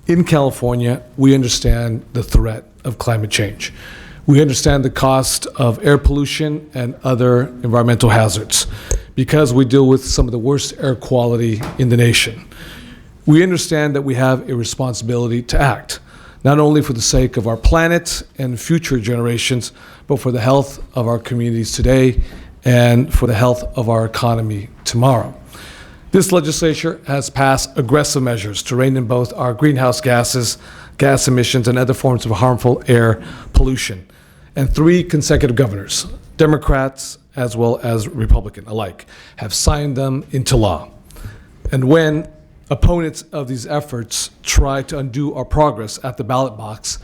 In California, we understand the threat of climate change. We understand the cost of air pollution and other environmental hazards because we deal with some of the worst air quality in the nation. We understand that we have a responsibility to act, not only for the sake of our planet and future generations, but for the health of our communities today and for the health of our economy tomorrow. This legislature has passed aggressive measures to rein in both our greenhouse gases, gas emissions, and other forms of harmful air pollution. And 3 consecutive governors, Democrats as well as Republican alike, have signed them into law. And when opponents of these efforts try to undo our progress at the ballot box,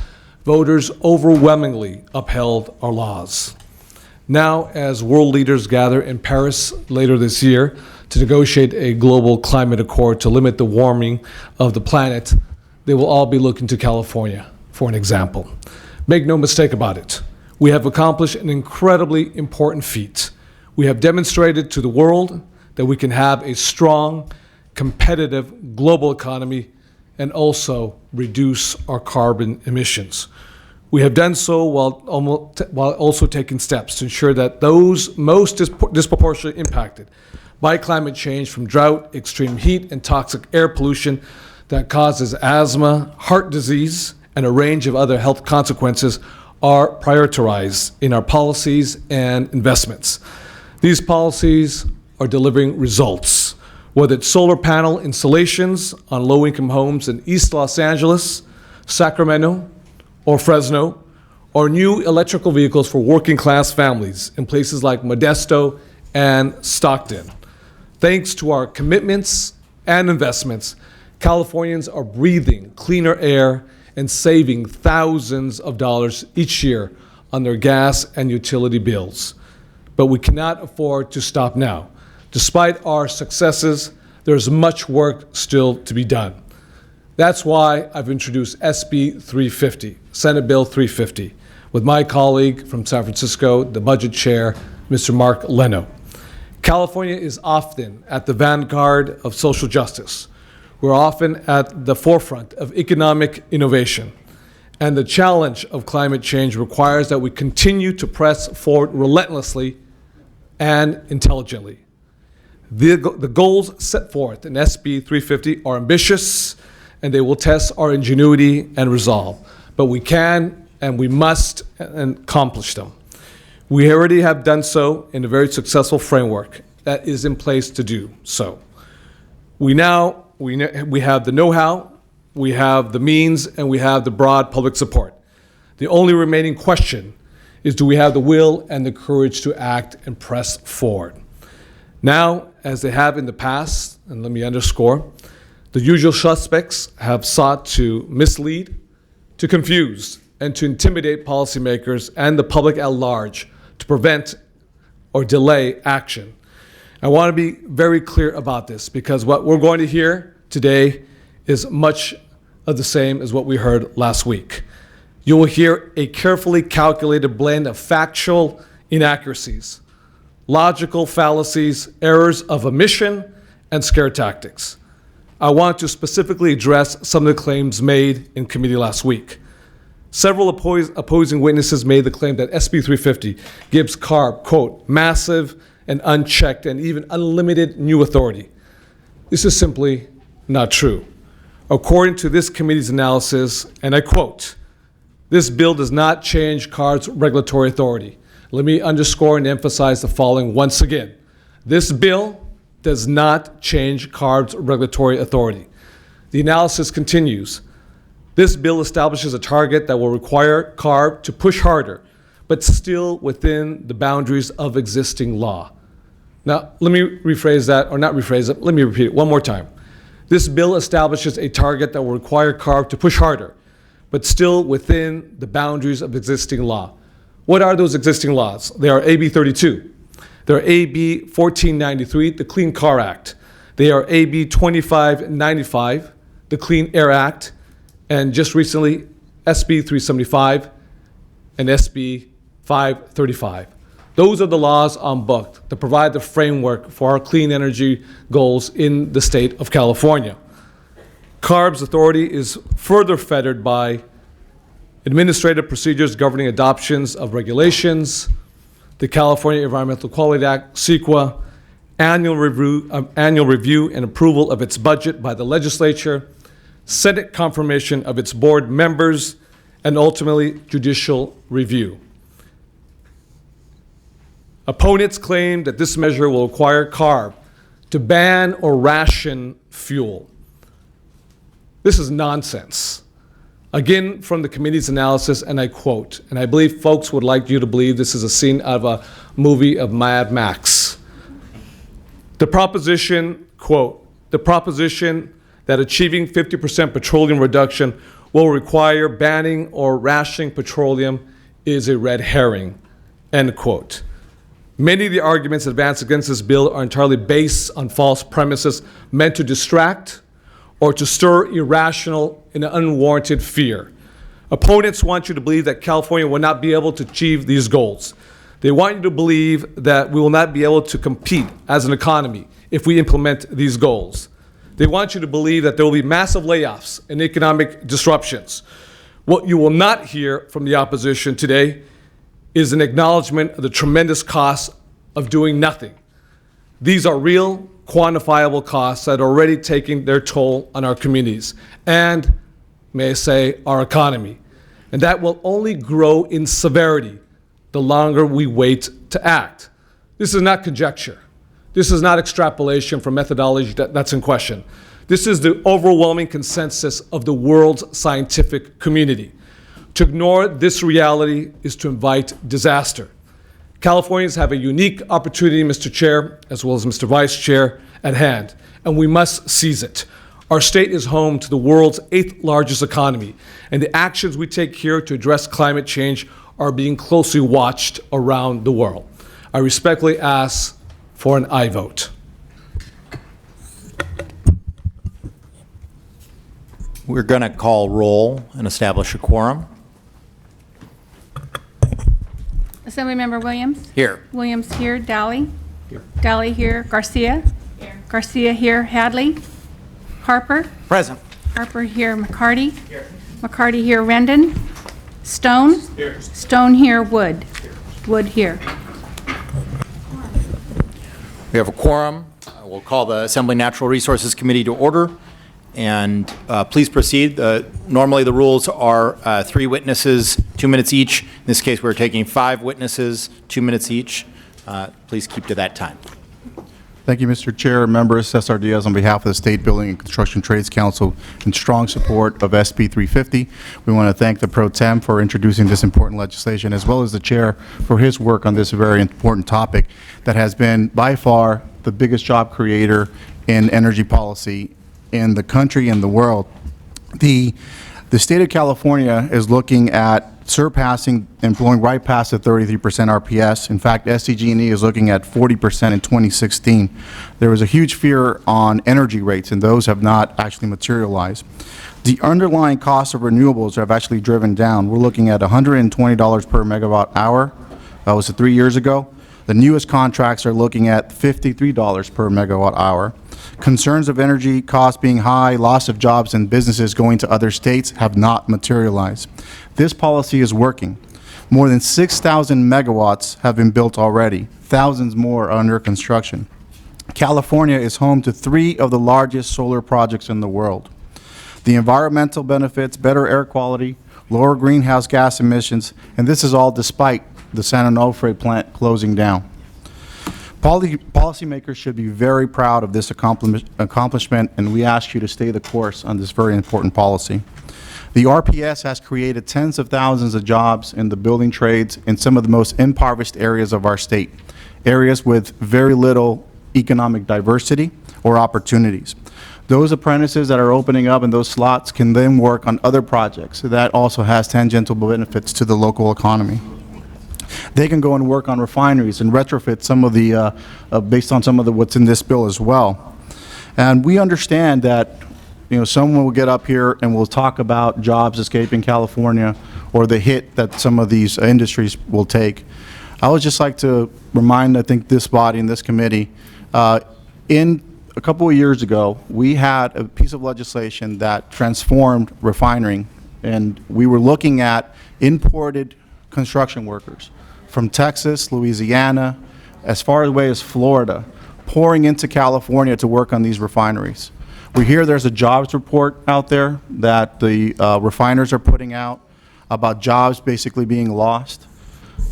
voters overwhelmingly upheld our laws. Now, as world leaders gather in Paris later this year to negotiate a global climate accord to limit the warming of the planet, they will all be looking to California for an example. Make no mistake about it. We have accomplished an incredibly important feat. We have demonstrated to the world that we can have a strong, competitive global economy and also reduce our carbon emissions. We have done so while also taking steps to ensure that those most disproportionately impacted by climate change, from drought, extreme heat, and toxic air pollution that causes asthma, heart disease, and a range of other health consequences, are prioritized in our policies and investments. These policies are delivering results, whether it's solar panel installations on low-income homes in East Los Angeles, Sacramento, or Fresno, or new electrical vehicles for working-class families in places like Modesto and Stockton. Thanks to our commitments and investments, Californians are breathing cleaner air and saving thousands of dollars each year on their gas and utility bills. But we cannot afford to stop now. Despite our successes, there's much work still to be done. That's why I've introduced SB 350, Senate Bill 350, with my colleague from San Francisco, the Budget Chair, Mr. Mark Leno. California is often at the vanguard of social justice. We're often at the forefront of economic innovation. And the challenge of climate change requires that we continue to press forward relentlessly and intelligently. The goals set forth in SB 350 are ambitious, and they will test our ingenuity and resolve. But we can and we must accomplish them. We already have done so in a very successful framework that is in place to do so. We have the know-how, we have the means, and we have the broad public support. The only remaining question is, do we have the will and the courage to act and press forward? Now, as they have in the past, and let me underscore, the usual suspects have sought to mislead, to confuse, and to intimidate policymakers and the public at large to prevent or delay action. I want to be very clear about this because what we're going to hear today is much of the same as what we heard last week. You will hear a carefully calculated blend of factual inaccuracies, logical fallacies, errors of omission, and scare tactics. I want to specifically address some of the claims made in committee last week. Several opposing witnesses made the claim that SB 350 gives CARB, quote, massive and unchecked and even unlimited new authority. This is simply not true. According to this committee's analysis, and I quote, this bill does not change CARB's regulatory authority. Let me underscore and emphasize the following once again. This bill does not change CARB's regulatory authority. The analysis continues. This bill establishes a target that will require CARB to push harder, but still within the boundaries of existing law. Now, let me rephrase that, or not rephrase it, let me repeat it one more time. This bill establishes a target that will require CARB to push harder, but still within the boundaries of existing law. What are those existing laws? They are AB 32. They are AB 1493, the Clean Car Act. They are AB 2595, the Clean Air Act, and just recently, SB 375 and SB 535. Those are the laws on book that provide the framework for our clean energy goals in the state of California. CARB's authority is further fettered by administrative procedures governing adoptions of regulations, the California Environmental Quality Act, CEQA, annual review and approval of its budget by the legislature, Senate confirmation of its board members, and ultimately judicial review. Opponents claim that this measure will require CARB to ban or ration fuel. This is nonsense. Again, from the committee's analysis, and I quote, and I believe folks would like you to believe this is a scene out of a movie of Mad Max. The proposition, quote, the proposition that achieving 50% petroleum reduction will require banning or rationing petroleum is a red herring, end quote. Many of the arguments advanced against this bill are entirely based on false premises meant to distract or to stir irrational and unwarranted fear. Opponents want you to believe that California will not be able to achieve these goals. They want you to believe that we will not be able to compete as an economy if we implement these goals. They want you to believe that there will be massive layoffs and economic disruptions. What you will not hear from the opposition today is an acknowledgement of the tremendous costs of doing nothing. These are real, quantifiable costs that are already taking their toll on our communities and, may I say, our economy. And that will only grow in severity the longer we wait to act. This is not conjecture. This is not extrapolation from methodology that's in question. This is the overwhelming consensus of the world's scientific community. To ignore this reality is to invite disaster. Californians have a unique opportunity, Mr. Chair, as well as Mr. Vice Chair, at hand, and we must seize it. Our state is home to the world's 8th largest economy, and the actions we take here to address climate change are being closely watched around the world. I respectfully ask for an aye vote. We're going to call roll and establish a quorum. Assemblymember Williams? Here. Williams here. Dowling? Here. Dowling here. Garcia? Here. Garcia here. Hadley? Harper? Present. Harper here. McCarty? Here. McCarty here. Rendon? Stone? Here. Stone here. Wood? Here. Wood here. We have a quorum. We'll call the Assembly Natural Resources Committee to order. And please proceed. Normally the rules are 3 witnesses, 2 minutes each. In this case, we're taking 5 witnesses, 2 minutes each. Please keep to that time. Thank you, Mr. Chair, members. Cesar Diaz on behalf of the State Building and Construction Trades Council in strong support of SB 350. We want to thank the Pro Tem for introducing this important legislation, as well as the Chair for his work on this very important topic that has been by far the biggest job creator in energy policy in the country and the world. The state of California is looking at surpassing and blowing right past the 33% RPS. In fact, SDG&E is looking at 40% in 2016. There was a huge fear on energy rates, and those have not actually materialized. The underlying costs of renewables have actually driven down. We're looking at $120 per megawatt hour. That was 3 years ago. The newest contracts are looking at $53 per megawatt hour. Concerns of energy costs being high, loss of jobs, and businesses going to other states have not materialized. This policy is working. More than 6,000 megawatts have been built already. Thousands more are under construction. California is home to 3 of the largest solar projects in the world. The environmental benefits, better air quality, lower greenhouse gas emissions, and this is all despite the San Onofre plant closing down. Policymakers should be very proud of this accomplishment, and we ask you to stay the course on this very important policy. The RPS has created tens of thousands of jobs in the building trades in some of the most impoverished areas of our state, areas with very little economic diversity or opportunities. Those apprentices that are opening up in those slots can then work on other projects. So that also has tangential benefits to the local economy. They can go and work on refineries and retrofit some of the, based on some of the what's in this bill as well. And we understand that, you know, someone will get up here and we'll talk about jobs escaping California or the hit that some of these industries will take. I would just like to remind, I think, this body and this committee, in a couple of years ago, we had a piece of legislation that transformed refining, and we were looking at imported construction workers from Texas, Louisiana, as far away as Florida, pouring into California to work on these refineries. We hear there's a jobs report out there that the refiners are putting out about jobs basically being lost,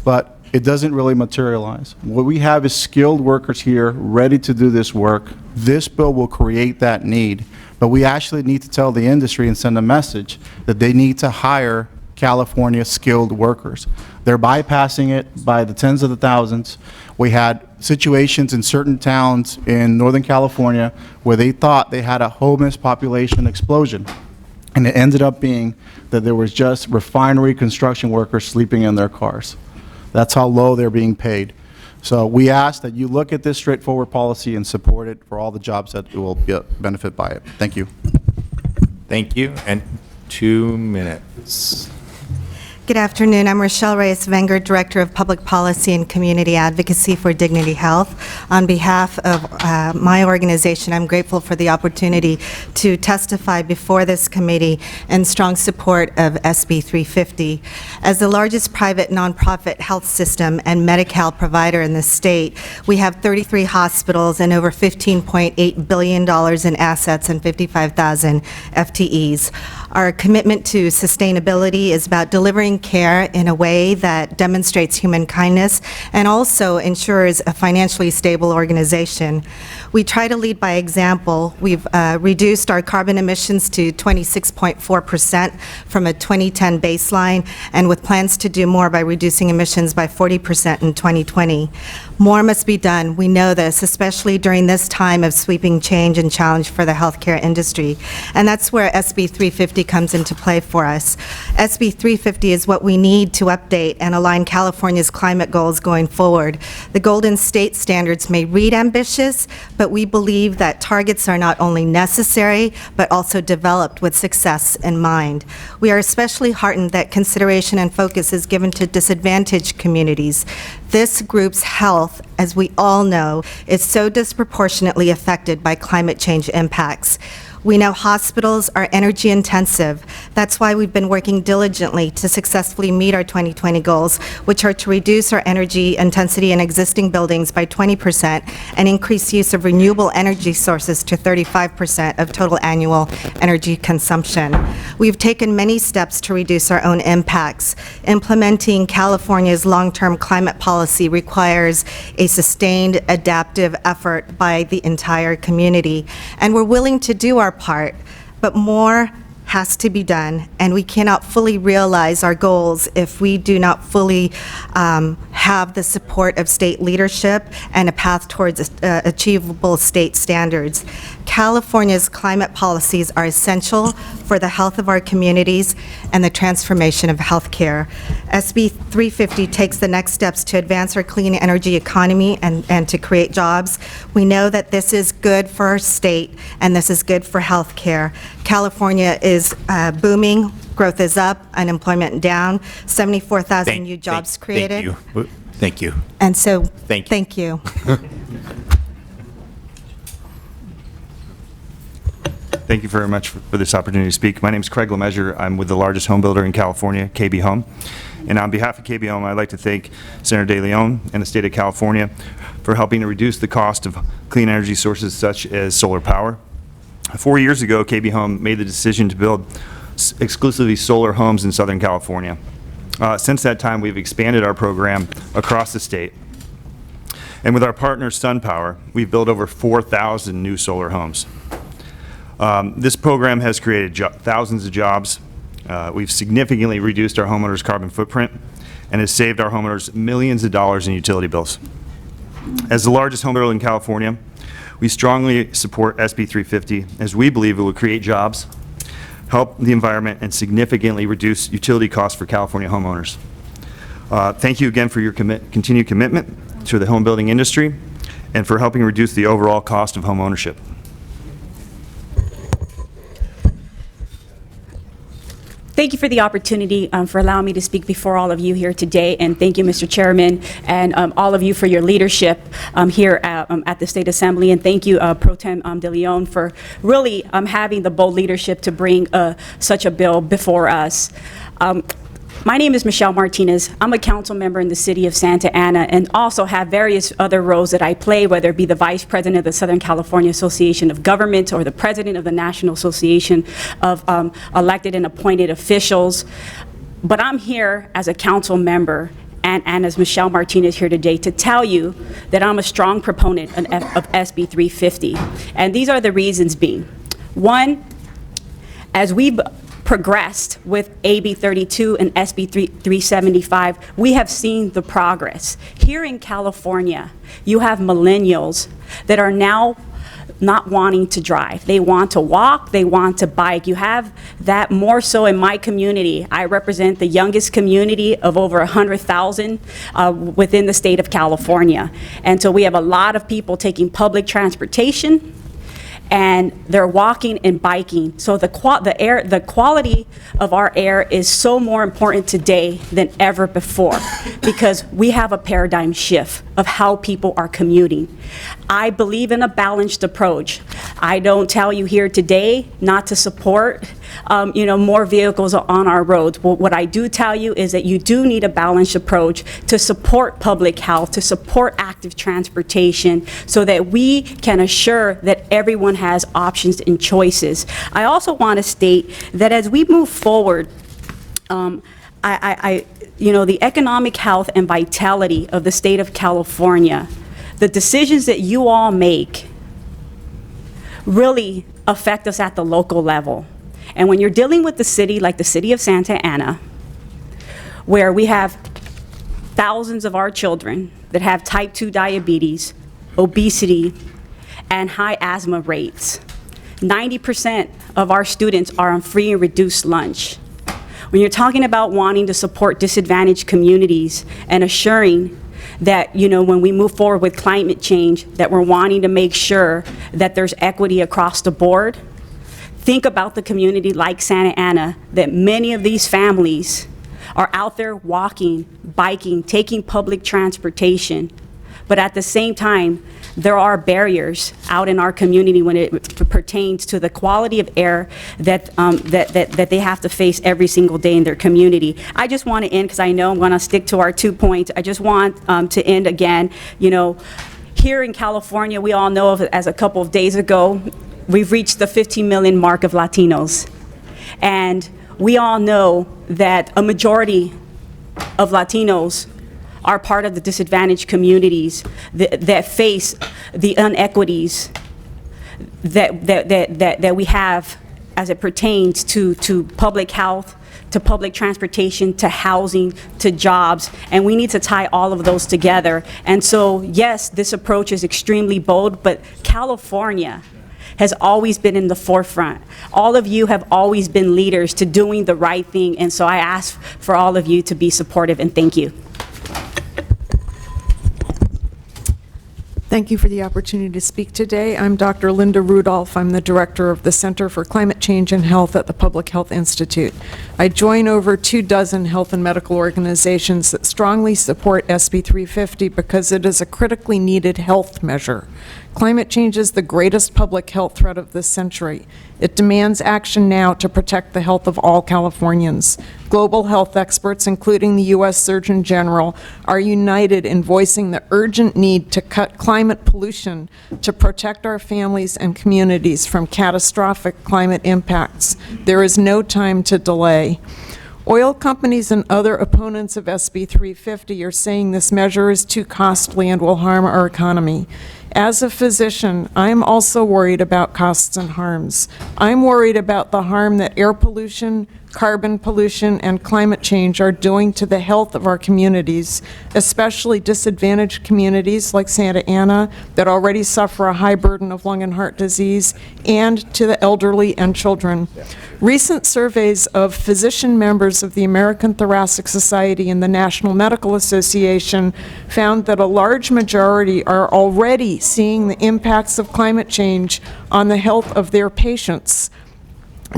but it doesn't really materialize. What we have is skilled workers here ready to do this work. This bill will create that need, but we actually need to tell the industry and send a message that they need to hire California skilled workers. They're bypassing it by the tens of the thousands. We had situations in certain towns in Northern California where they thought they had a homeless population explosion, and it ended up being that there was just refinery construction workers sleeping in their cars. That's how low they're being paid. So we ask that you look at this straightforward policy and support it for all the jobs that will benefit by it. Thank you. Thank you. And 2 minutes. Good afternoon. I'm Rochelle Reyes-Wenger, Director of Public Policy and Community Advocacy for Dignity Health. On behalf of my organization, I'm grateful for the opportunity to testify before this committee in strong support of SB 350. As the largest private nonprofit health system and Medi-Cal provider in the state, we have 33 hospitals and over $15.8 billion in assets and 55,000 FTEs. Our commitment to sustainability is about delivering care in a way that demonstrates human kindness and also ensures a financially stable organization. We try to lead by example. We've reduced our carbon emissions to 26.4% from a 2010 baseline, and with plans to do more by reducing emissions by 40% in 2020. More must be done. We know this, especially during this time of sweeping change and challenge for the healthcare industry. And that's where SB 350 comes into play for us. SB 350 is what we need to update and align California's climate goals going forward. The Golden State Standards may read ambitious, but we believe that targets are not only necessary, but also developed with success in mind. We are especially heartened that consideration and focus is given to disadvantaged communities. This group's health, as we all know, is so disproportionately affected by climate change impacts. We know hospitals are energy intensive. That's why we've been working diligently to successfully meet our 2020 goals, which are to reduce our energy intensity in existing buildings by 20% and increase use of renewable energy sources to 35% of total annual energy consumption. We've taken many steps to reduce our own impacts. Implementing California's long-term climate policy requires a sustained adaptive effort by the entire community, and we're willing to do our part, but more has to be done, and we cannot fully realize our goals if we do not fully have the support of state leadership and a path towards achievable state standards. California's climate policies are essential for the health of our communities and the transformation of healthcare. SB 350 takes the next steps to advance our clean energy economy and to create jobs. We know that this is good for our state and this is good for healthcare. California is booming, growth is up, unemployment down, 74,000 new jobs created. Thank you. And so, Thank you. thank you. Thank you very much for this opportunity to speak. My name is Craig LeMessurier. I'm with the largest home builder in California, KB Home. And on behalf of KB Home, I'd like to thank Senator De Leon and the state of California for helping to reduce the cost of clean energy sources such as solar power. 4 years ago, KB Home made the decision to build exclusively solar homes in Southern California. Since that time, we've expanded our program across the state. And with our partner SunPower, we've built over 4,000 new solar homes. This program has created thousands of jobs. We've significantly reduced our homeowners' carbon footprint and has saved our homeowners millions of dollars in utility bills. As the largest home builder in California, we strongly support SB 350 as we believe it will create jobs, help the environment, and significantly reduce utility costs for California homeowners. Thank you again for your continued commitment to the home building industry and for helping reduce the overall cost of home ownership. Thank you for the opportunity for allowing me to speak before all of you here today, and thank you, Mr. Chairman, and all of you for your leadership here at the State Assembly, and thank you, Pro Tem de León, for really having the bold leadership to bring such a bill before us. My name is Michelle Martinez. I'm a council member in the city of Santa Ana and also have various other roles that I play, whether it be the vice president of the Southern California Association of Governments or the president of the National Association of Elected and Appointed Officials. But I'm here as a council member and as Michelle Martinez here today to tell you that I'm a strong proponent of SB 350. And these are the reasons being. One, as we progressed with AB 32 and SB 375, we have seen the progress. Here in California, you have millennials that are now not wanting to drive. They want to walk, they want to bike. You have that more so in my community. I represent the youngest community of over 100,000 within the state of California. And so we have a lot of people taking public transportation, and they're walking and biking. So the quality of our air is so more important today than ever before because we have a paradigm shift of how people are commuting. I believe in a balanced approach. I don't tell you here today not to support more vehicles on our roads. But what I do tell you is that you do need a balanced approach to support public health, to support active transportation, so that we can assure that everyone has options and choices. I also want to state that as we move forward, the economic health and vitality of the state of California, the decisions that you all make really affect us at the local level. And when you're dealing with the city like the city of Santa Ana, where we have thousands of our children that have type 2 diabetes, obesity, and high asthma rates, 90% of our students are on free and reduced lunch. When you're talking about wanting to support disadvantaged communities and assuring that, when we move forward with climate change, that we're wanting to make sure that there's equity across the board, think about the community like Santa Ana, that many of these families are out there walking, biking, taking public transportation, but at the same time, there are barriers out in our community when it pertains to the quality of air that they have to face every single day in their community. I just want to end, because I know I'm going to stick to our 2 points. I just want to end again, here in California, we all know as a couple of days ago, we've reached the 15 million mark of Latinos. And we all know that a majority of Latinos are part of the disadvantaged communities that face the inequities that we have as it pertains to public health, to public transportation, to housing, to jobs, and we need to tie all of those together. And so, yes, this approach is extremely bold, but California has always been in the forefront. All of you have always been leaders to doing the right thing, and so I ask for all of you to be supportive, and thank you. Thank you for the opportunity to speak today. I'm Dr. Linda Rudolph. I'm the director of the Center for Climate Change and Health at the Public Health Institute. I join over 24 health and medical organizations that strongly support SB 350 because it is a critically needed health measure. Climate change is the greatest public health threat of this century. It demands action now to protect the health of all Californians. Global health experts, including the U.S. Surgeon General, are united in voicing the urgent need to cut climate pollution to protect our families and communities from catastrophic climate impacts. There is no time to delay. Oil companies and other opponents of SB 350 are saying this measure is too costly and will harm our economy. As a physician, I'm also worried about costs and harms. I'm worried about the harm that air pollution, carbon pollution, and climate change are doing to the health of our communities, especially disadvantaged communities like Santa Ana that already suffer a high burden of lung and heart disease, and to the elderly and children. Recent surveys of physician members of the American Thoracic Society and the National Medical Association found that a large majority are already seeing the impacts of climate change on the health of their patients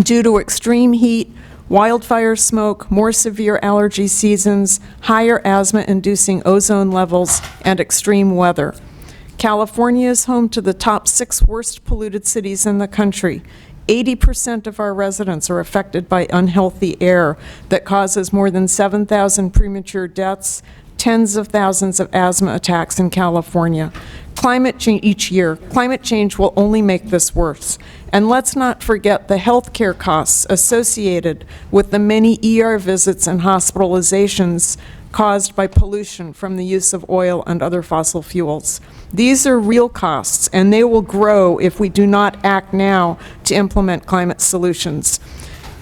due to extreme heat, wildfire smoke, more severe allergy seasons, higher asthma-inducing ozone levels, and extreme weather. California is home to the top 6 worst polluted cities in the country. 80% of our residents are affected by unhealthy air that causes more than 7,000 premature deaths, tens of thousands of asthma attacks in California. Climate change each year. Climate change will only make this worse. And let's not forget the health care costs associated with the many ER visits and hospitalizations caused by pollution from the use of oil and other fossil fuels. These are real costs, and they will grow if we do not act now to implement climate solutions.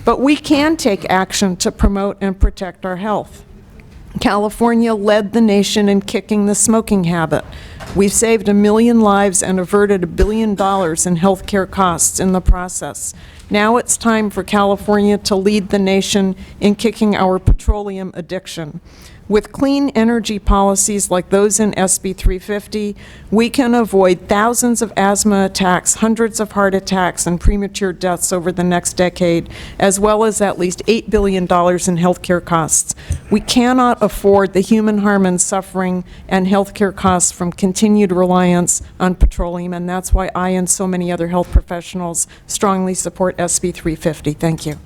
But we can take action to promote and protect our health. California led the nation in kicking the smoking habit. We've saved 1 million lives and averted $1 billion in health care costs in the process. Now it's time for California to lead the nation in kicking our petroleum addiction. With clean energy policies like those in SB 350, we can avoid thousands of asthma attacks, hundreds of heart attacks, and premature deaths over the next decade, as well as at least $8 billion in health care costs. We cannot afford the human harm and suffering and health care costs from continued reliance on petroleum, and that's why I and so many other health professionals strongly support SB 350. Thank you.